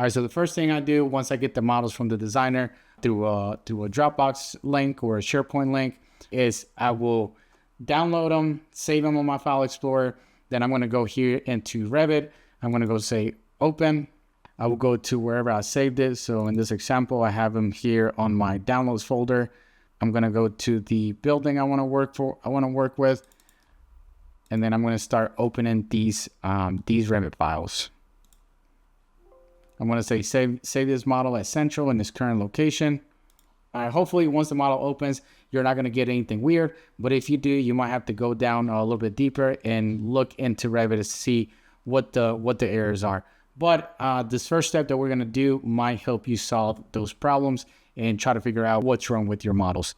All right, so the first thing I do once I get the models from the designer through a Dropbox link or a SharePoint link is I will download them, save them on my file explorer. Then I'm going to go here into Revit. I'm going to go say open. I will go to wherever I saved it. So in this example, I have them here on my downloads folder. I'm going to go to the building I want to work with. And then I'm going to start opening these Revit files. I'm going to say save this model as central in this current location. Hopefully once the model opens, you're not going to get anything weird. But if you do, you might have to go down a little bit deeper and look into Revit to see what the errors are. But this first step that we're going to do might help you solve those problems and try to figure out what's wrong with your models.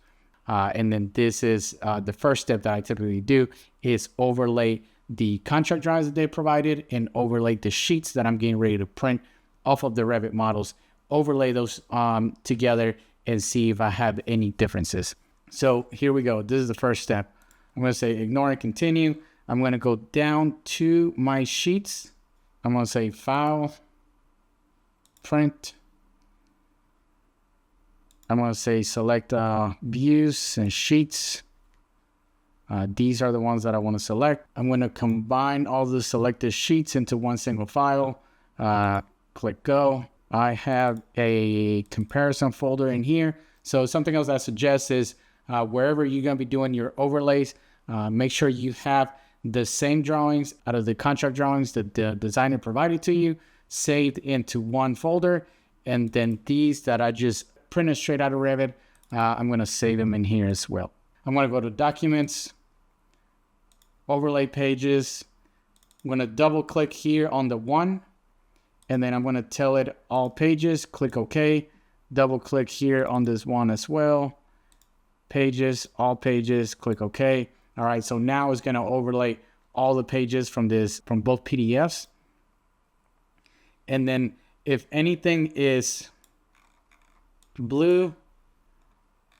And then this is the first step that I typically do is overlay the contract drawings that they provided and overlay the sheets that I'm getting ready to print off of the Revit models, overlay those together and see if I have any differences. So here we go. This is the first step. I'm going to say ignore and continue. I'm going to go down to my sheets. I'm going to say file, print. I'm going to say select views and sheets. These are the ones that I want to select. I'm going to combine all the selected sheets into one single file. Click go. I have a comparison folder in here. So something else I suggest is wherever you're going to be doing your overlays, make sure you have the same drawings out of the contract drawings that the designer provided to you saved into one folder. And then these that I just printed straight out of Revit, I'm going to save them in here as well. I'm going to go to documents, overlay pages. I'm going to double click here on the one. And then I'm going to tell it all pages, click OK, double click here on this one as well. Pages, all pages, click OK. All right, so now it's going to overlay all the pages from both PDFs. And then if anything is blue,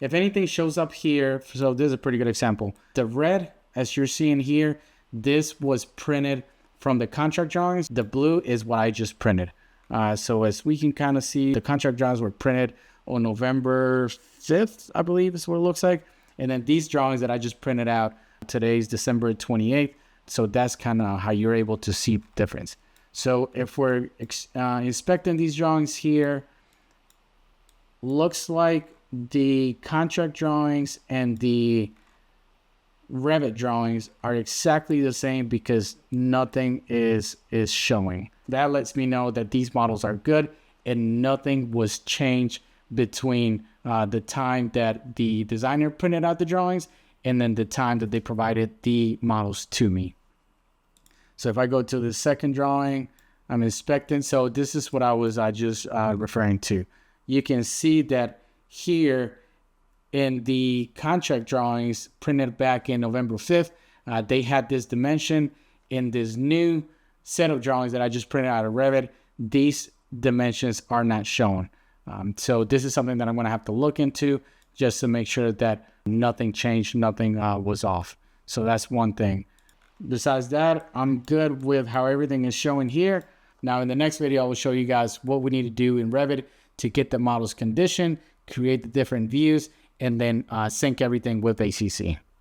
if anything shows up here, so this is a pretty good example. The red, as you're seeing here, this was printed from the contract drawings. The blue is what I just printed. So as we can kind of see, the contract drawings were printed on November 5th, I believe is what it looks like. And then these drawings that I just printed out, today's December 28th. So that's kind of how you're able to see the difference. So if we're inspecting these drawings here, looks like the contract drawings and the Revit drawings are exactly the same because nothing is showing. That lets me know that these models are good and nothing was changed between the time that the designer printed out the drawings and then the time that they provided the models to me. So if I go to the second drawing, I'm inspecting. So this is what I was just referring to. You can see that here in the contract drawings printed back in November 5th, they had this dimension. In this new set of drawings that I just printed out of Revit, these dimensions are not shown. So this is something that I'm going to have to look into just to make sure that nothing changed, nothing was off. So that's one thing. Besides that, I'm good with how everything is showing here. Now in the next video, I will show you guys what we need to do in Revit to get the models conditioned, create the different views, and then sync everything with ACC.